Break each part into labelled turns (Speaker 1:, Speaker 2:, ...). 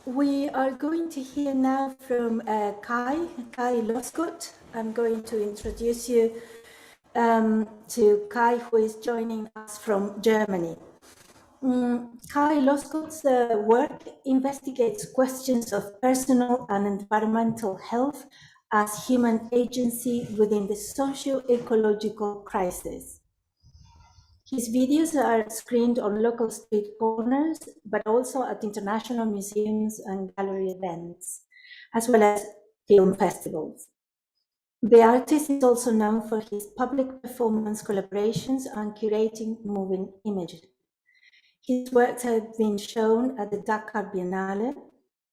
Speaker 1: We are going to hear now from Kai Lossgott. I'm going to introduce you to Kai, who is joining us from Germany. Kai Lossgott's work investigates questions of personal and environmental health as human agency within the socio-ecological crisis. His videos are screened on local street corners, but also at international museums and gallery events, as well as film festivals. The artist is also known for his public performance collaborations and curating moving images. His works have been shown at the Dak'art Biennale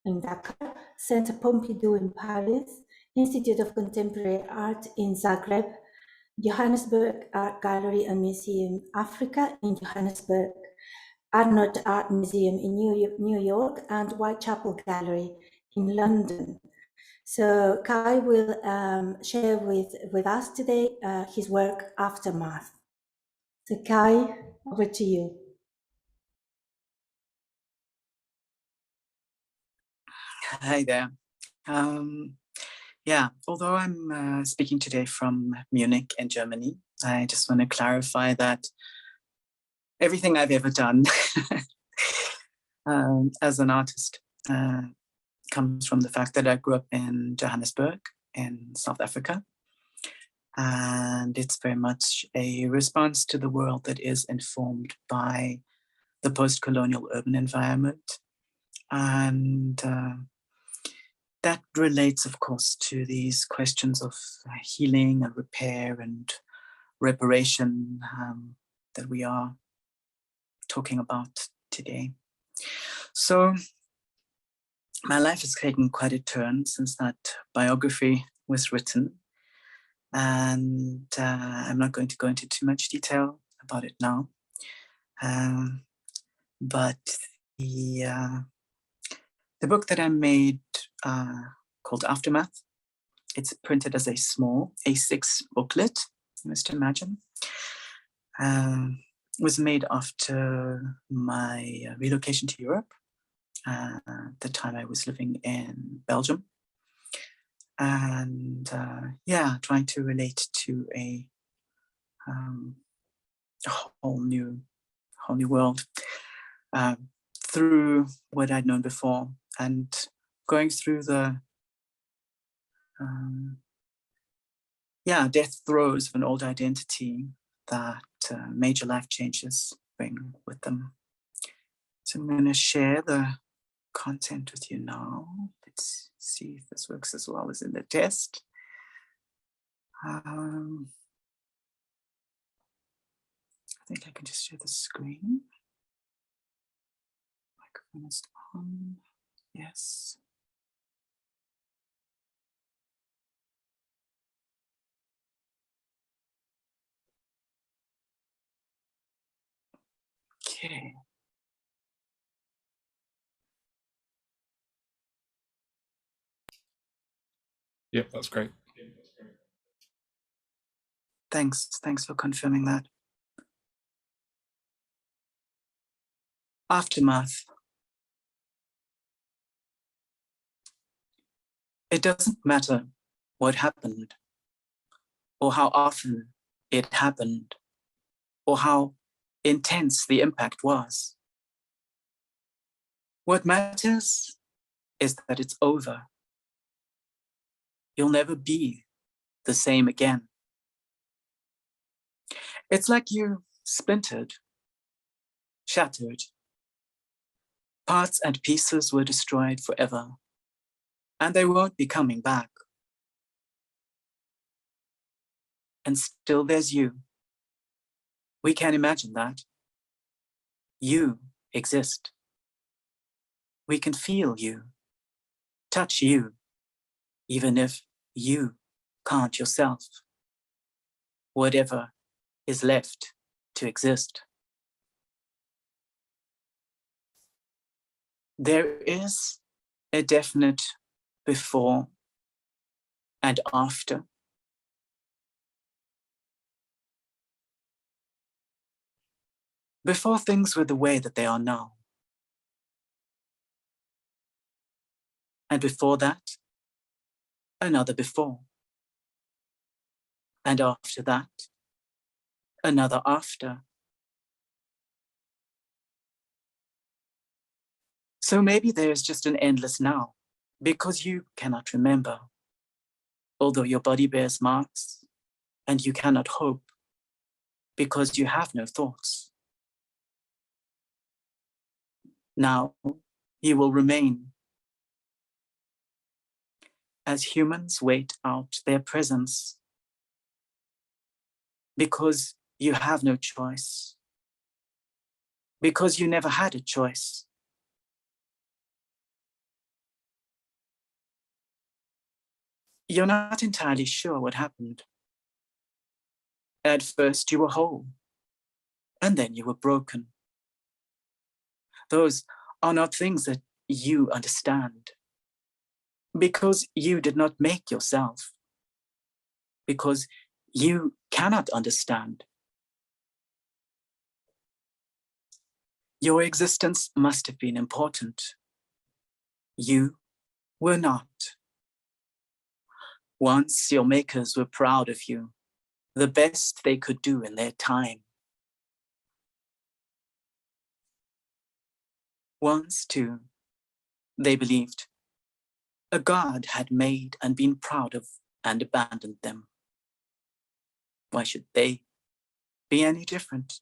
Speaker 1: in Dakar, Centre Pompidou in Paris, Institute of Contemporary Art in Zagreb, Johannesburg Art Gallery and Museum Africa in Johannesburg, Arnot Art Museum in New York, and Whitechapel Gallery in London. So Kai will share with us today his work, Aftermath. So Kai, over to you.
Speaker 2: Hi there. Yeah, although I'm speaking today from Munich in Germany, I just want to clarify that everything I've ever done as an artist comes from the fact that I grew up in Johannesburg in South Africa. And it's very much a response to the world that is informed by the post-colonial urban environment. And that relates, of course, to these questions of healing and repair and reparation that we are talking about today. So my life has taken quite a turn since that biography was written. And I'm not going to go into too much detail about it now. But the book that I made called Aftermath, it's printed as a small A6 booklet, you must imagine. Was made after my relocation to Europe. At the time I was living in Belgium. And yeah, trying to relate to a whole new world through what I'd known before, and going through the death throes of an old identity that major life changes bring with them. So I'm going to share the content with you now. Let's see if this works as well as in the test. I think I can just share the screen. Microphone is on. Yes. Okay.
Speaker 3: Yep, that's great.
Speaker 2: Thanks for confirming that. Aftermath. It doesn't matter what happened, or how often it happened, or how intense the impact was. What matters is that it's over. You'll never be the same again. It's like you splintered, shattered. Parts and pieces were destroyed forever, and they won't be coming back. And still there's you. We can imagine that. You exist. We can feel you, touch you, even if you can't yourself. Whatever is left to exist. There is a definite before and after. Before things were the way that they are now. And before that, another before. And after that, another after. So maybe there's just an endless now, because you cannot remember, although your body bears marks, and you cannot hope, because you have no thoughts. Now you will remain. As humans wait out their presence, because you have no choice, because you never had a choice. You're not entirely sure what happened. At first you were whole, and then you were broken. Those are not things that you understand, because you did not make yourself, because you cannot understand. Your existence must have been important. You were not. Once your makers were proud of you, the best they could do in their time. Once, too, they believed a God had made and been proud of and abandoned them. Why should they be any different?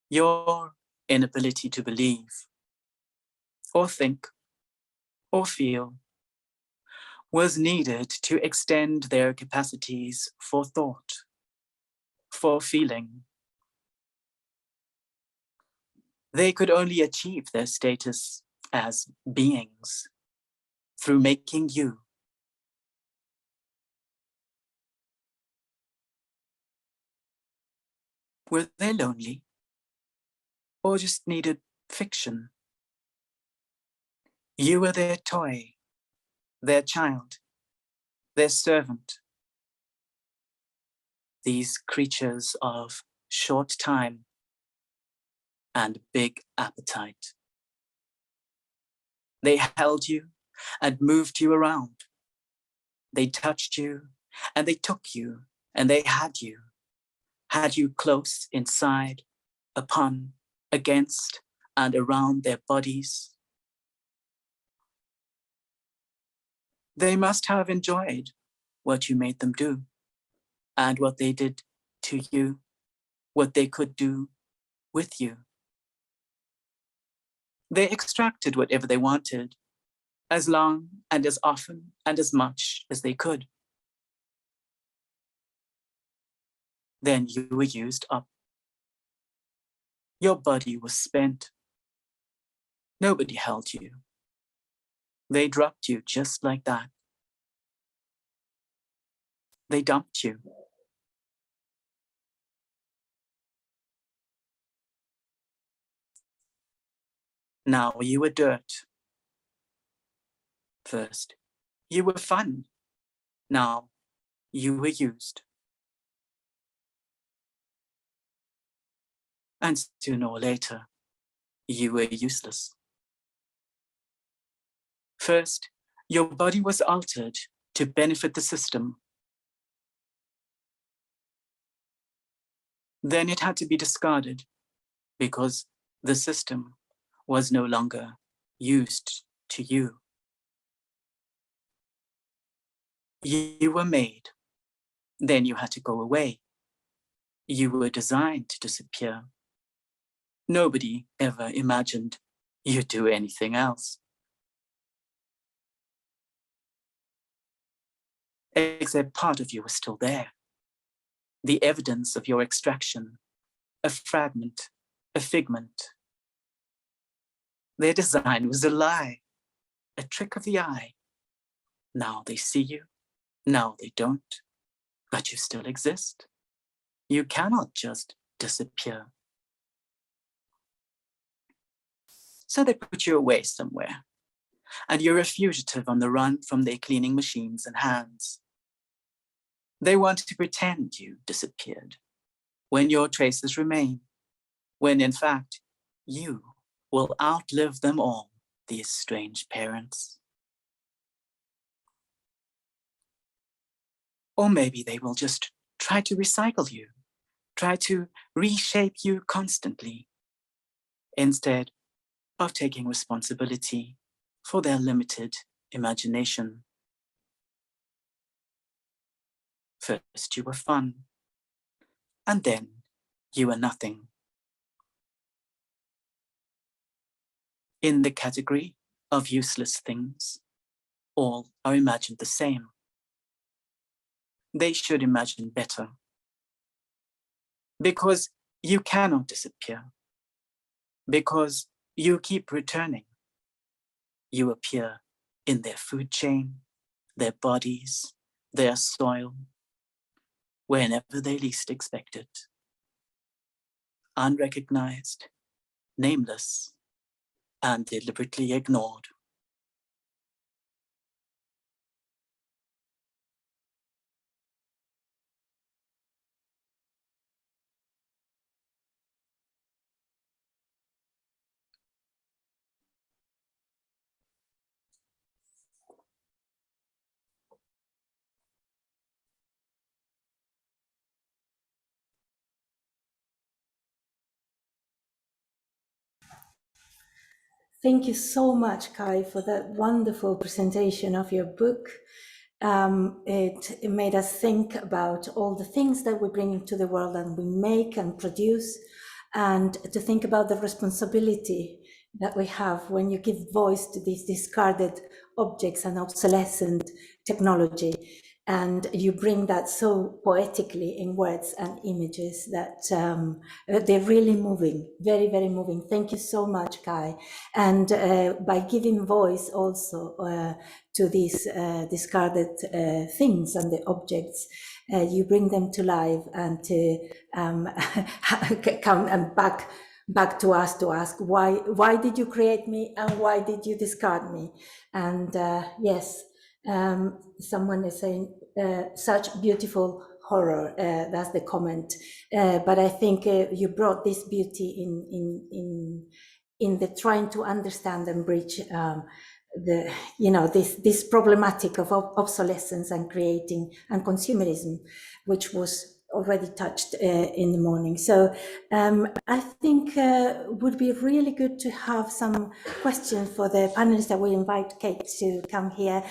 Speaker 2: Your inability to believe, or think, or feel, was needed to extend their capacities for thought, for feeling. They could only achieve their status as beings through making you. Were they lonely, or just needed fiction? You were their toy, their child, their servant. These creatures of short time and big appetite. They held you and moved you around. They touched you and they took you and they had you close inside, upon, against, and around their bodies. They must have enjoyed what you made them do, and what they did to you, what they could do with you. They extracted whatever they wanted, as long and as often and as much as they could. Then you were used up. Your body was spent. Nobody held you. They dropped you just like that. They dumped you. Now you were dirt. First, you were fun. Now you were used. And sooner or later, you were useless. First, your body was altered to benefit the system. Then it had to be discarded because the system was no longer used to you. You were made, then you had to go away. You were designed to disappear. Nobody ever imagined you'd do anything else. Except part of you was still there. The evidence of your extraction, a fragment, a figment. Their design was a lie, a trick of the eye. Now they see you, now they don't, but you still exist. You cannot just disappear. So they put you away somewhere, and you're a fugitive on the run from their cleaning machines and hands. They want to pretend you disappeared when your traces remain, when in fact you will outlive them all, these strange parents. Or maybe they will just try to recycle you, try to reshape you constantly, instead of taking responsibility for their limited imagination. First you were fun, and then you were nothing. In the category of useless things, all are imagined the same. They should imagine better, because you cannot disappear, because you keep returning. You appear in their food chain, their bodies, their soil, whenever they least expect it. Unrecognized, nameless, and deliberately ignored.
Speaker 1: Thank you so much, Kai, for that wonderful presentation of your book. It made us think about all the things that we bring into the world and we make and produce, and to think about the responsibility that we have when you give voice to these discarded objects and obsolescent technology. And you bring that so poetically in words and images that they're really moving, very, very moving. Thank you so much, Kai. And by giving voice also to these discarded things and the objects, you bring them to life and to come and back to us to ask why did you create me and why did you discard me? And yes. Someone is saying such beautiful horror. That's the comment. But I think you brought this beauty in the trying to understand and bridge this problematic of obsolescence and creating and consumerism, which was already touched in the morning. So I think would be really good to have some questions for the panelists that we invite Kate to come here.